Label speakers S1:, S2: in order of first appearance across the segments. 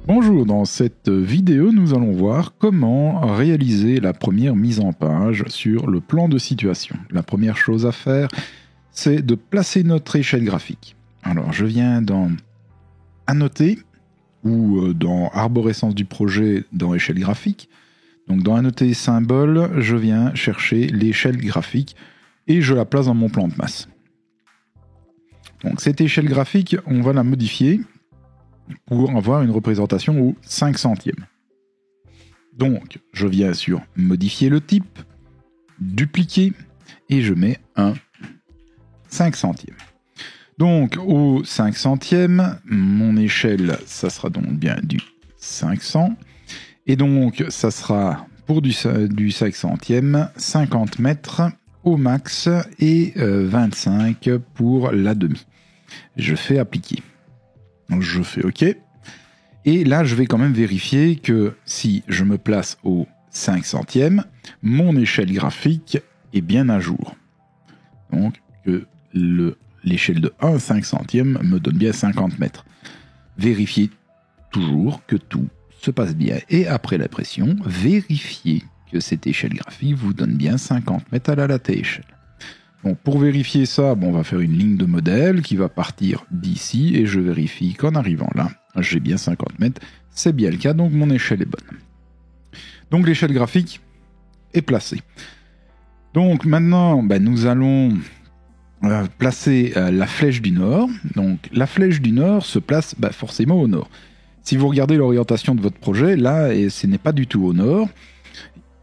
S1: Bonjour, dans cette vidéo, nous allons voir comment réaliser la première mise en page sur le plan de situation. La première chose à faire, c'est de placer notre échelle graphique. Alors, je viens dans Annoter ou dans Arborescence du projet dans échelle graphique. Donc, dans Annoter symbole, je viens chercher l'échelle graphique et je la place dans mon plan de masse. Donc, cette échelle graphique, on va la modifier pour avoir une représentation au 5 centièmes. Donc, je viens sur modifier le type, dupliquer, et je mets un 5 centièmes. Donc, au 5 centièmes, mon échelle, ça sera donc bien du 500. Et donc, ça sera pour du 5 centièmes, 50 mètres au max et 25 pour la demi. Je fais appliquer. Je fais OK. Et là, je vais quand même vérifier que si je me place au 5 centièmes, mon échelle graphique est bien à jour. Donc, que l'échelle de 1 5 centième me donne bien 50 mètres. Vérifiez toujours que tout se passe bien. Et après la pression, vérifiez que cette échelle graphique vous donne bien 50 mètres à la latée échelle. Donc pour vérifier ça, on va faire une ligne de modèle qui va partir d'ici et je vérifie qu'en arrivant là, j'ai bien 50 mètres. C'est bien le cas, donc mon échelle est bonne. Donc l'échelle graphique est placée. Donc maintenant, nous allons placer la flèche du nord. Donc la flèche du nord se place forcément au nord. Si vous regardez l'orientation de votre projet, là, et ce n'est pas du tout au nord,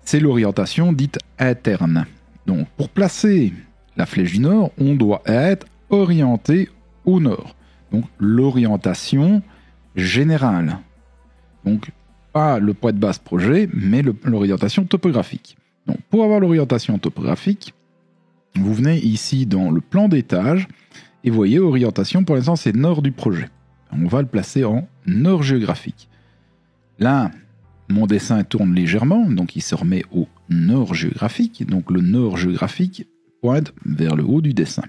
S1: c'est l'orientation dite interne. Donc pour placer la flèche du nord, on doit être orienté au nord. Donc l'orientation générale. Donc pas le point de base projet, mais l'orientation topographique. Donc pour avoir l'orientation topographique, vous venez ici dans le plan d'étage et voyez orientation, pour l'instant c'est nord du projet. On va le placer en nord géographique. Là, mon dessin tourne légèrement, donc il se remet au nord géographique. Donc le nord géographique pointe vers le haut du dessin.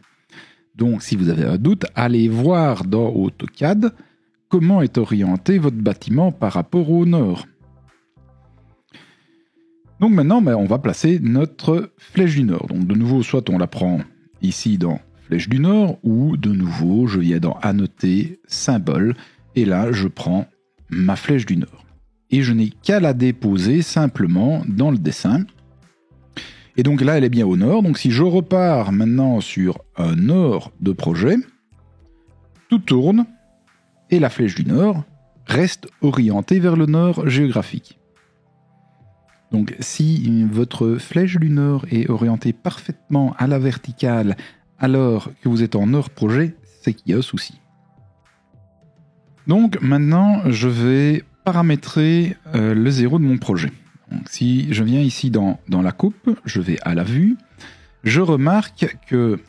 S1: Donc si vous avez un doute, allez voir dans AutoCAD comment est orienté votre bâtiment par rapport au nord. Donc maintenant, on va placer notre flèche du nord. Donc de nouveau, soit on la prend ici dans flèche du nord, ou de nouveau, je viens dans Annoter, symbole, et là, je prends ma flèche du nord. Et je n'ai qu'à la déposer simplement dans le dessin. Et donc là, elle est bien au nord. Donc si je repars maintenant sur un nord de projet, tout tourne et la flèche du nord reste orientée vers le nord géographique. Donc si votre flèche du nord est orientée parfaitement à la verticale alors que vous êtes en nord projet, c'est qu'il y a un souci. Donc maintenant, je vais paramétrer le zéro de mon projet. Donc, si je viens ici dans la coupe, je vais à la vue, je remarque que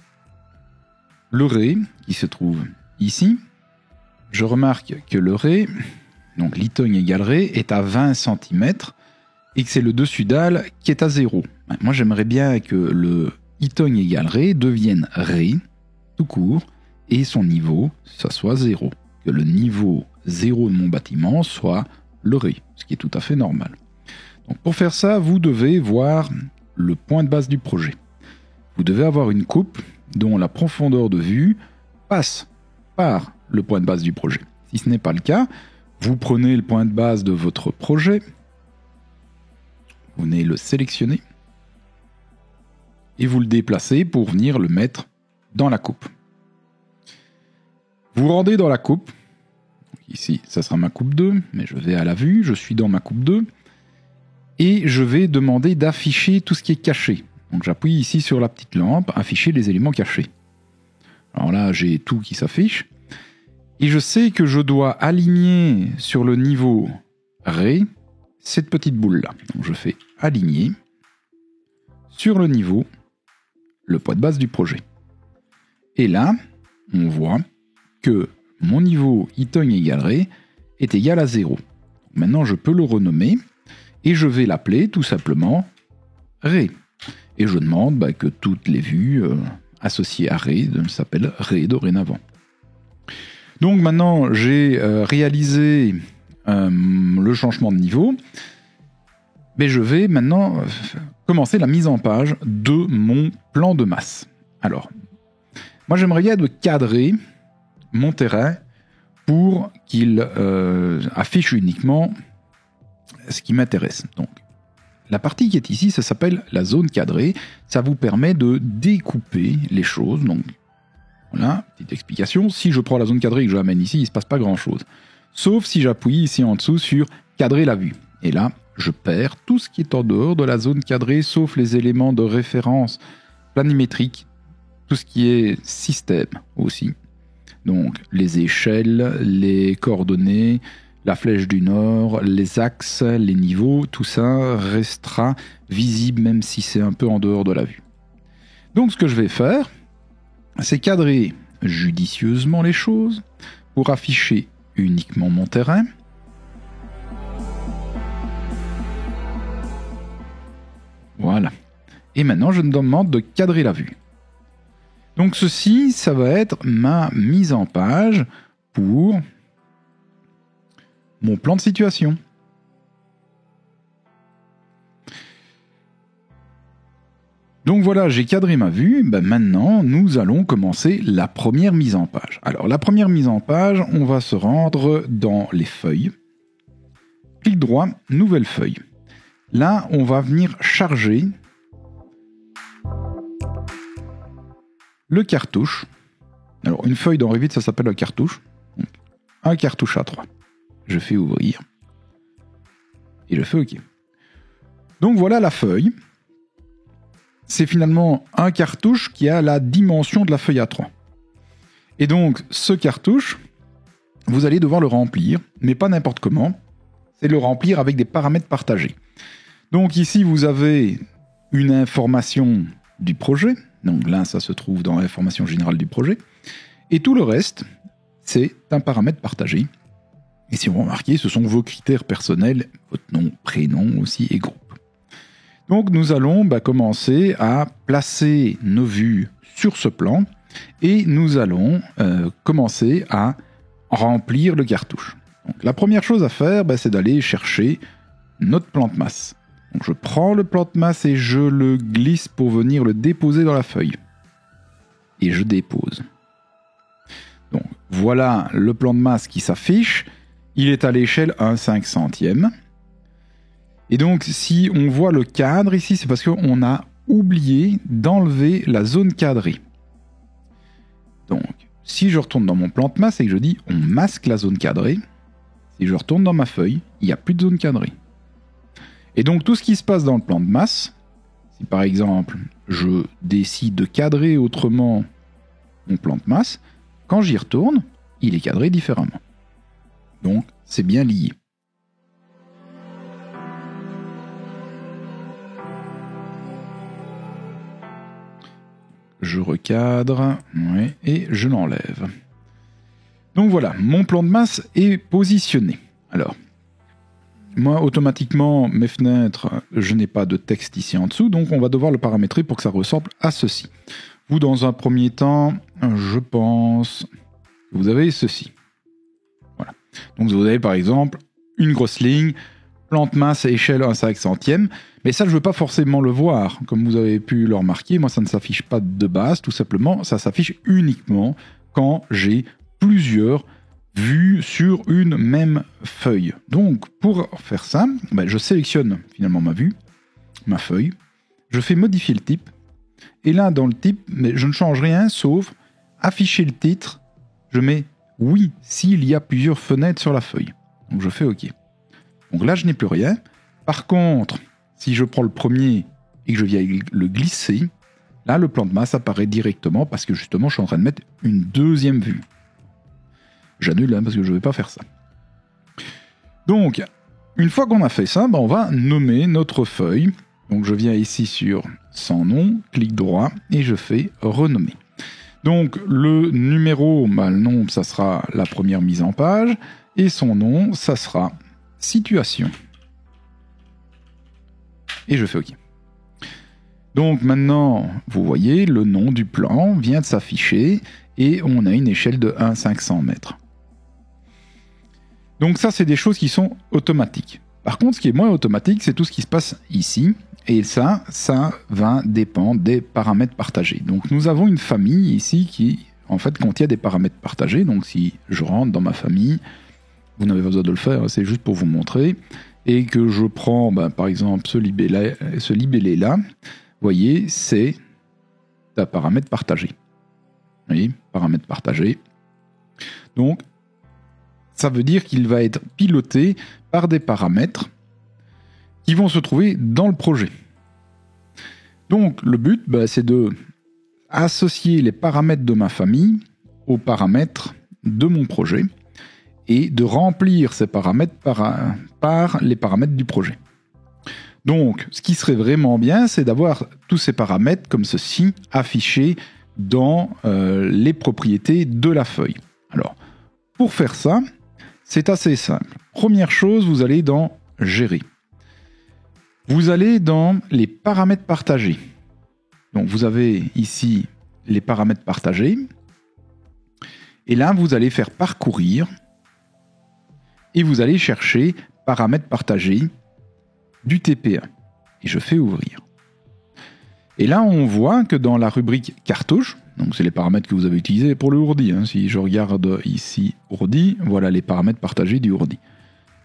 S1: le ray qui se trouve ici, je remarque que le ray, donc l'itogne égale ray, est à 20 cm et que c'est le dessus dalle qui est à 0. Moi j'aimerais bien que le itogne égale ray devienne ray, tout court, et son niveau, ça soit 0. Que le niveau 0 de mon bâtiment soit le ray, ce qui est tout à fait normal. Donc pour faire ça, vous devez voir le point de base du projet. Vous devez avoir une coupe dont la profondeur de vue passe par le point de base du projet. Si ce n'est pas le cas, vous prenez le point de base de votre projet, vous venez le sélectionner et vous le déplacez pour venir le mettre dans la coupe. Vous rendez dans la coupe. Ici, ça sera ma coupe 2, mais je vais à la vue, je suis dans ma coupe 2. Et je vais demander d'afficher tout ce qui est caché. Donc j'appuie ici sur la petite lampe, afficher les éléments cachés. Alors là, j'ai tout qui s'affiche. Et je sais que je dois aligner sur le niveau Ray cette petite boule-là. Donc je fais aligner sur le niveau, le point de base du projet. Et là, on voit que mon niveau itogne égale Ray est égal à 0. Maintenant, je peux le renommer. Et je vais l'appeler tout simplement Ray. Et je demande que toutes les vues associées à Ray s'appellent Ray dorénavant. Donc maintenant, j'ai réalisé le changement de niveau, mais je vais maintenant commencer la mise en page de mon plan de masse. Alors, moi j'aimerais bien de cadrer mon terrain pour qu'il affiche uniquement ce qui m'intéresse. Donc, la partie qui est ici, ça s'appelle la zone cadrée. Ça vous permet de découper les choses. Donc, voilà, petite explication. Si je prends la zone cadrée et que je l'amène ici, il ne se passe pas grand-chose. Sauf si j'appuie ici en dessous sur cadrer la vue. Et là, je perds tout ce qui est en dehors de la zone cadrée, sauf les éléments de référence planimétriques, tout ce qui est système aussi. Donc, les échelles, les coordonnées, la flèche du nord, les axes, les niveaux, tout ça restera visible même si c'est un peu en dehors de la vue. Donc ce que je vais faire, c'est cadrer judicieusement les choses pour afficher uniquement mon terrain. Voilà. Et maintenant, je me demande de cadrer la vue. Donc ceci, ça va être ma mise en page pour mon plan de situation. Donc voilà, j'ai cadré ma vue. Ben maintenant, nous allons commencer la première mise en page. Alors, la première mise en page, on va se rendre dans les feuilles. Clic droit, nouvelle feuille. Là, on va venir charger le cartouche. Alors, une feuille dans Revit, ça s'appelle un cartouche. Un cartouche A3. Je fais ouvrir. Et je fais OK. Donc voilà la feuille. C'est finalement un cartouche qui a la dimension de la feuille A3. Et donc ce cartouche, vous allez devoir le remplir, mais pas n'importe comment. C'est le remplir avec des paramètres partagés. Donc ici, vous avez une information du projet. Donc là, ça se trouve dans l'information générale du projet. Et tout le reste, c'est un paramètre partagé. Et si vous remarquez, ce sont vos critères personnels, votre nom, prénom aussi et groupe. Donc nous allons commencer à placer nos vues sur ce plan et nous allons commencer à remplir le cartouche. Donc, la première chose à faire, c'est d'aller chercher notre plan de masse. Donc je prends le plan de masse et je le glisse pour venir le déposer dans la feuille. Et je dépose. Donc voilà le plan de masse qui s'affiche. Il est à l'échelle 1/500e. Et donc, si on voit le cadre ici, c'est parce qu'on a oublié d'enlever la zone cadrée. Donc, si je retourne dans mon plan de masse et que je dis on masque la zone cadrée, si je retourne dans ma feuille, il n'y a plus de zone cadrée. Et donc, tout ce qui se passe dans le plan de masse, si par exemple, je décide de cadrer autrement mon plan de masse, quand j'y retourne, il est cadré différemment. Donc, c'est bien lié. Je recadre, ouais, et je l'enlève. Donc voilà, mon plan de masse est positionné. Alors, moi, automatiquement, mes fenêtres, je n'ai pas de texte ici en dessous, donc on va devoir le paramétrer pour que ça ressemble à ceci. Vous, dans un premier temps, je pense que vous avez ceci. Voilà. Donc vous avez par exemple une grosse ligne, plan de masse à échelle 1/500e, mais ça je ne veux pas forcément le voir. Comme vous avez pu le remarquer, moi ça ne s'affiche pas de base, tout simplement, ça s'affiche uniquement quand j'ai plusieurs vues sur une même feuille. Donc pour faire ça, je sélectionne finalement ma vue, ma feuille, je fais modifier le type, et là dans le type, je ne change rien sauf afficher le titre, je mets oui s'il y a plusieurs fenêtres sur la feuille. Donc je fais OK. Donc là je n'ai plus rien. Par contre, si je prends le premier et que je viens le glisser, là le plan de masse apparaît directement parce que justement je suis en train de mettre une deuxième vue. J'annule parce que je ne vais pas faire ça. Donc, une fois qu'on a fait ça, on va nommer notre feuille. Donc je viens ici sur sans nom, clic droit et je fais renommer. Donc le numéro, le nom, ça sera la première mise en page et son nom, ça sera situation. Et je fais OK. Donc maintenant, vous voyez, le nom du plan vient de s'afficher et on a une échelle de 1/500 mètres. Donc ça, c'est des choses qui sont automatiques. Par contre, ce qui est moins automatique, c'est tout ce qui se passe ici. Et ça va dépendre des paramètres partagés. Donc nous avons une famille ici qui, en fait, contient des paramètres partagés. Donc si je rentre dans ma famille, vous n'avez pas besoin de le faire, c'est juste pour vous montrer. Et que je prends, par exemple, ce libellé-là, vous voyez, c'est un paramètre partagé. Vous voyez, paramètre partagé. Donc, ça veut dire qu'il va être piloté par des paramètres qui vont se trouver dans le projet. Donc, le but, c'est de associer les paramètres de ma famille aux paramètres de mon projet et de remplir ces paramètres par les paramètres du projet. Donc, ce qui serait vraiment bien, c'est d'avoir tous ces paramètres comme ceci affichés dans les propriétés de la feuille. Alors, pour faire ça, c'est assez simple. Première chose, vous allez dans « Gérer ». Vous allez dans les paramètres partagés. Donc, vous avez ici les paramètres partagés. Et là, vous allez faire parcourir et vous allez chercher paramètres partagés du TP1. Et je fais ouvrir. Et là, on voit que dans la rubrique cartouche, donc c'est les paramètres que vous avez utilisés pour le ourdi. Si je regarde ici ourdi, voilà les paramètres partagés du ourdi.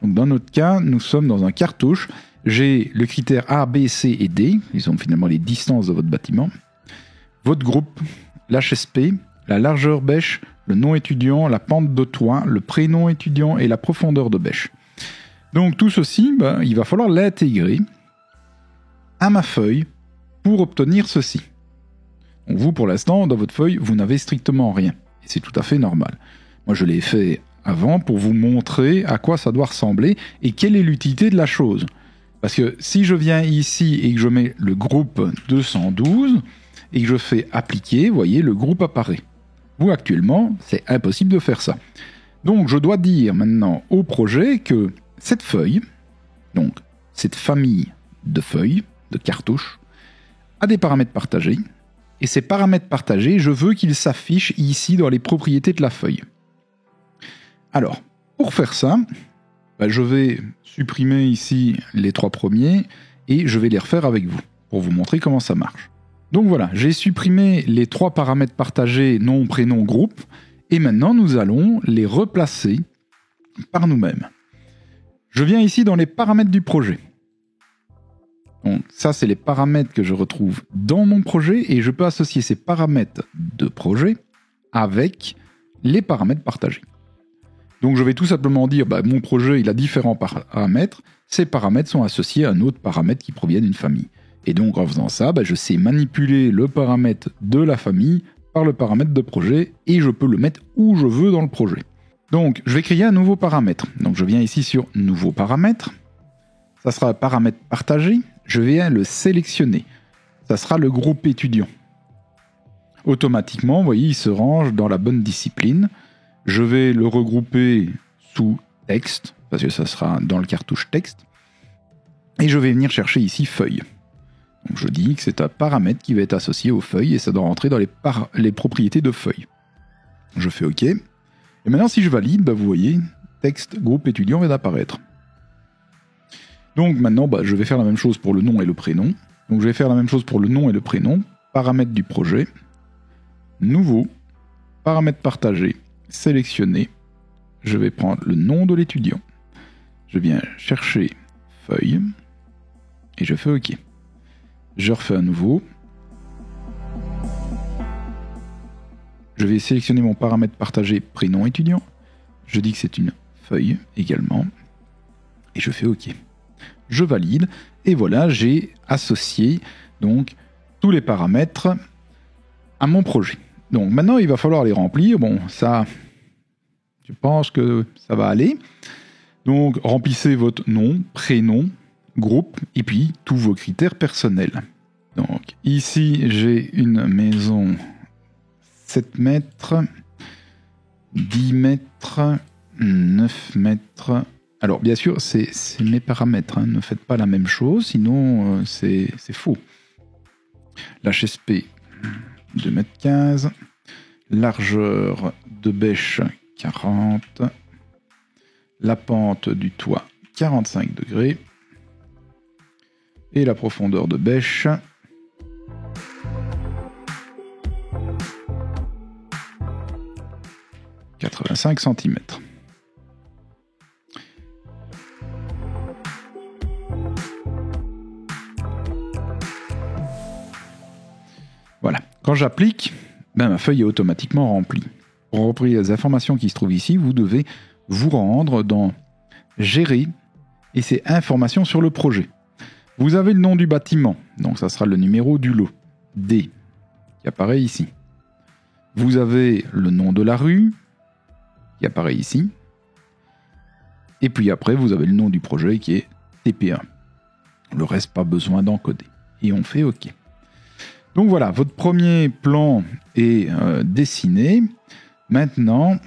S1: Donc dans notre cas, nous sommes dans un cartouche. J'ai le critère A, B, C et D, qui sont finalement les distances de votre bâtiment. Votre groupe, l'HSP, la largeur bêche, le nom étudiant, la pente de toit, le prénom étudiant et la profondeur de bêche. Donc tout ceci, il va falloir l'intégrer à ma feuille pour obtenir ceci. Donc vous, pour l'instant, dans votre feuille, vous n'avez strictement rien. Et c'est tout à fait normal. Moi, je l'ai fait avant pour vous montrer à quoi ça doit ressembler et quelle est l'utilité de la chose. Parce que si je viens ici et que je mets le groupe 212 et que je fais appliquer, vous voyez, le groupe apparaît. Vous, actuellement, c'est impossible de faire ça. Donc, je dois dire maintenant au projet que cette feuille, donc cette famille de feuilles, de cartouches, a des paramètres partagés. Et ces paramètres partagés, je veux qu'ils s'affichent ici dans les propriétés de la feuille. Alors, pour faire ça, je vais supprimer ici les 3 premiers et je vais les refaire avec vous pour vous montrer comment ça marche. Donc voilà, j'ai supprimé les 3 paramètres partagés nom, prénom, groupe et maintenant nous allons les replacer par nous-mêmes. Je viens ici dans les paramètres du projet. Donc ça, c'est les paramètres que je retrouve dans mon projet et je peux associer ces paramètres de projet avec les paramètres partagés. Donc je vais tout simplement dire, mon projet, il a différents paramètres. Ces paramètres sont associés à un autre paramètre qui provient d'une famille. Et donc en faisant ça, je sais manipuler le paramètre de la famille par le paramètre de projet et je peux le mettre où je veux dans le projet. Donc je vais créer un nouveau paramètre. Donc je viens ici sur Nouveau paramètre. Ça sera un paramètre partagé. Je viens le sélectionner. Ça sera le groupe étudiant. Automatiquement, vous voyez, il se range dans la bonne discipline. Je vais le regrouper sous texte, parce que ça sera dans le cartouche texte. Et je vais venir chercher ici feuille. Donc je dis que c'est un paramètre qui va être associé aux feuilles et ça doit rentrer dans les propriétés de feuilles. Je fais OK. Et maintenant, si je valide, vous voyez, texte groupe étudiant vient d'apparaître. Donc maintenant, je vais faire la même chose pour le nom et le prénom. Donc je vais faire la même chose pour le nom et le prénom. Paramètres du projet. Nouveau. Paramètres partagés. Sélectionner. Je vais prendre le nom de l'étudiant. Je viens chercher feuille. Et je fais OK. Je refais à nouveau. Je vais sélectionner mon paramètre partagé prénom étudiant. Je dis que c'est une feuille également. Et je fais OK. Je valide et voilà, j'ai associé donc tous les paramètres à mon projet. Donc maintenant, il va falloir les remplir. Bon, ça, je pense que ça va aller. Donc, remplissez votre nom, prénom, groupe et puis tous vos critères personnels. Donc, ici, j'ai une maison 7 mètres, 10 mètres, 9 mètres... Alors, bien sûr, c'est mes paramètres. Ne faites pas la même chose, sinon c'est faux. L'HSP, 2,15 m. Largeur de bêche, 40. la pente du toit 45 degrés et la profondeur de bêche 85 cm. Voilà. Quand j'applique, ma feuille est automatiquement remplie. Pour remplir les informations qui se trouvent ici, vous devez vous rendre dans Gérer et c'est Informations sur le projet. Vous avez le nom du bâtiment, donc ça sera le numéro du lot, D, qui apparaît ici. Vous avez le nom de la rue, qui apparaît ici. Et puis après, vous avez le nom du projet qui est TP1. Le reste, pas besoin d'encoder. Et on fait OK. Donc voilà, votre premier plan est dessiné. Maintenant,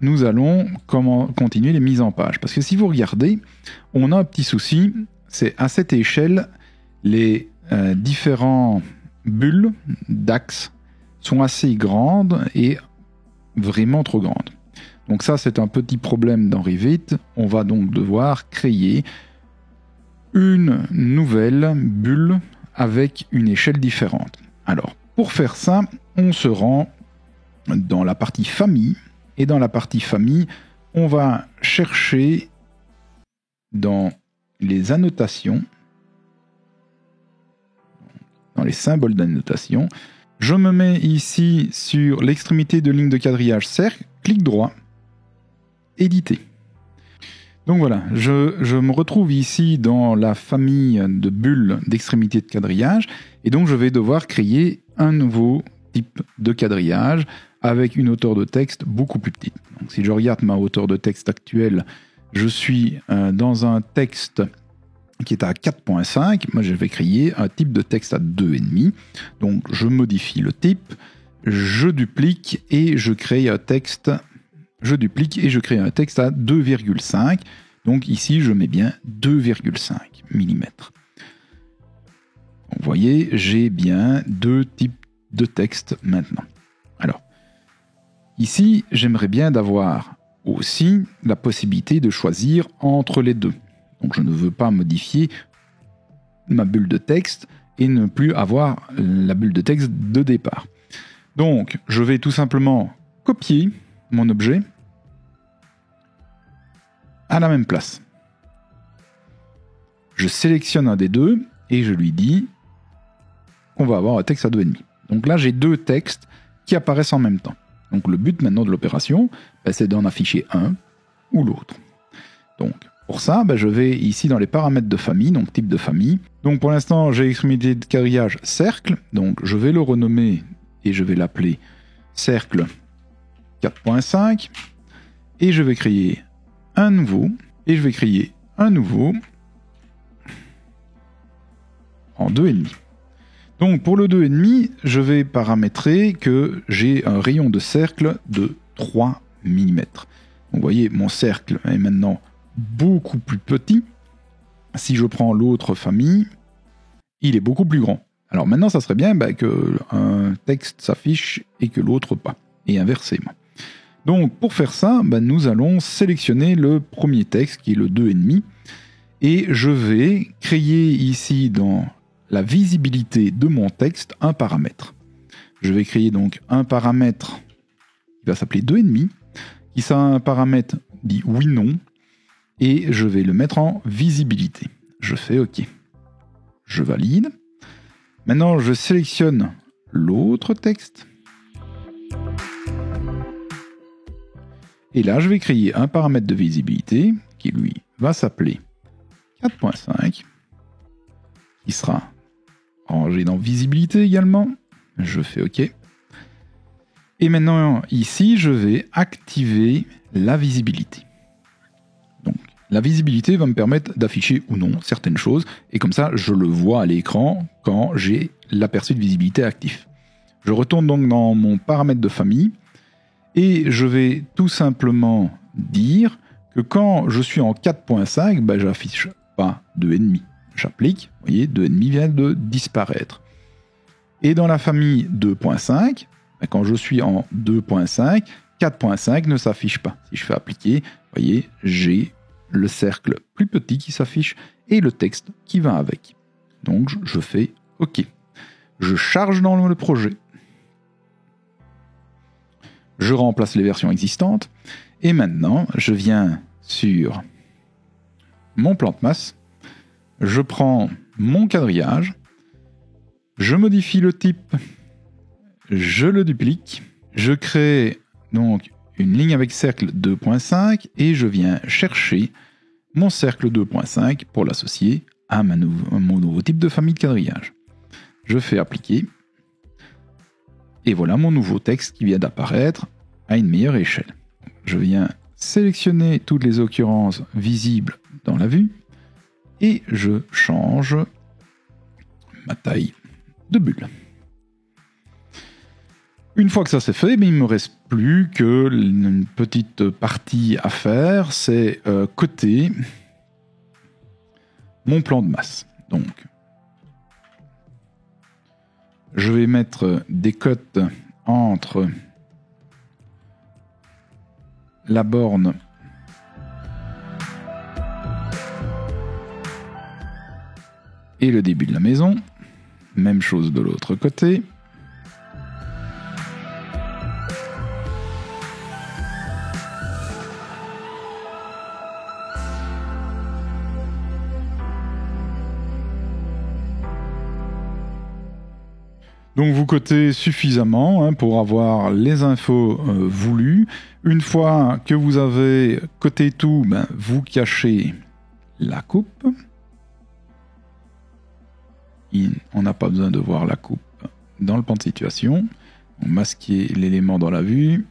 S1: nous allons continuer les mises en page. Parce que si vous regardez, on a un petit souci. C'est à cette échelle, les différents bulles d'axes sont assez grandes et vraiment trop grandes. Donc ça, c'est un petit problème dans Revit. On va donc devoir créer une nouvelle bulle avec une échelle différente. Alors, pour faire ça, on se rend dans la partie famille. Et dans la partie famille, on va chercher dans les annotations, dans les symboles d'annotation. Je me mets ici sur l'extrémité de ligne de quadrillage cercle, clic droit, éditer. Donc voilà, je me retrouve ici dans la famille de bulles d'extrémité de quadrillage et donc je vais devoir créer un nouveau type de quadrillage avec une hauteur de texte beaucoup plus petite. Donc si je regarde ma hauteur de texte actuelle, je suis dans un texte qui est à 4.5. Moi, je vais créer un type de texte à 2,5. Donc je modifie le type, je duplique et je crée un texte. Je duplique et je crée un texte à 2,5. Donc ici, je mets bien 2,5 mm. Vous voyez, j'ai bien deux types de texte maintenant. Alors, ici, j'aimerais bien d'avoir aussi la possibilité de choisir entre les deux. Donc je ne veux pas modifier ma bulle de texte et ne plus avoir la bulle de texte de départ. Donc, je vais tout simplement copier mon objet à la même place. Je sélectionne un des deux et je lui dis qu'on va avoir un texte à 2,5. Donc là, j'ai deux textes qui apparaissent en même temps. Donc le but maintenant de l'opération, c'est d'en afficher un ou l'autre. Donc pour ça, je vais ici dans les paramètres de famille, donc type de famille. Donc pour l'instant, j'ai l'extrémité de quadrillage cercle, donc je vais le renommer et je vais l'appeler cercle 4.5 et je vais créer un nouveau en 2,5. Donc pour le 2,5, je vais paramétrer que j'ai un rayon de cercle de 3 mm. Donc vous voyez, mon cercle est maintenant beaucoup plus petit. Si je prends l'autre famille, il est beaucoup plus grand. Alors maintenant, ça serait bien que un texte s'affiche et que l'autre pas, et inversement. Donc pour faire ça, nous allons sélectionner le premier texte qui est le 2,5 et je vais créer ici dans la visibilité de mon texte un paramètre. Je vais créer donc un paramètre qui va s'appeler 2,5, qui sera un paramètre dit oui/non, et je vais le mettre en visibilité. Je fais OK. Je valide. Maintenant, je sélectionne l'autre texte. Et là, je vais créer un paramètre de visibilité qui, lui, va s'appeler 4.5, qui sera rangé dans visibilité également. Je fais OK. Et maintenant, ici, je vais activer la visibilité. Donc, la visibilité va me permettre d'afficher ou non certaines choses. Et comme ça, je le vois à l'écran quand j'ai l'aperçu de visibilité actif. Je retourne donc dans mon paramètre de famille. Et je vais tout simplement dire que quand je suis en 4.5, j'affiche pas 2,5. J'applique, vous voyez, 2,5 vient de disparaître. Et dans la famille 2.5, quand je suis en 2.5, 4.5 ne s'affiche pas. Si je fais appliquer, voyez, j'ai le cercle plus petit qui s'affiche et le texte qui va avec. Donc je fais OK. Je charge dans le projet. Je remplace les versions existantes. Et maintenant, je viens sur mon plan de masse. Je prends mon quadrillage. Je modifie le type. Je le duplique. Je crée donc une ligne avec cercle 2.5 et je viens chercher mon cercle 2.5 pour l'associer à mon nouveau type de famille de quadrillage. Je fais appliquer et voilà mon nouveau texte qui vient d'apparaître à une meilleure échelle. Je viens sélectionner toutes les occurrences visibles dans la vue et je change ma taille de bulle. Une fois que ça c'est fait, il ne me reste plus qu'une petite partie à faire, c'est coter mon plan de masse. Donc, je vais mettre des cotes entre la borne et le début de la maison. Même chose de l'autre côté. Donc vous cotez suffisamment pour avoir les infos voulues. Une fois que vous avez coté tout, vous cachez la coupe. On n'a pas besoin de voir la coupe dans le plan de situation. Masquer l'élément dans la vue.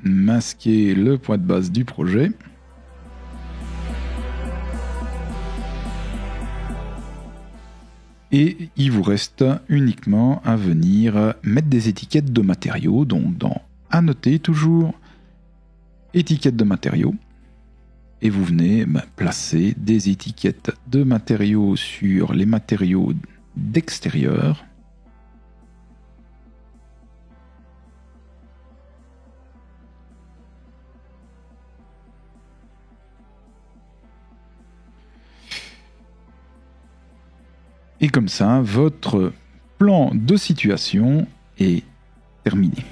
S1: Masquer le point de base du projet. Et il vous reste uniquement à venir mettre des étiquettes de matériaux. Donc dans annoter toujours, étiquettes de matériaux. Et vous venez placer des étiquettes de matériaux sur les matériaux d'extérieur. Et comme ça, votre plan de situation est terminé.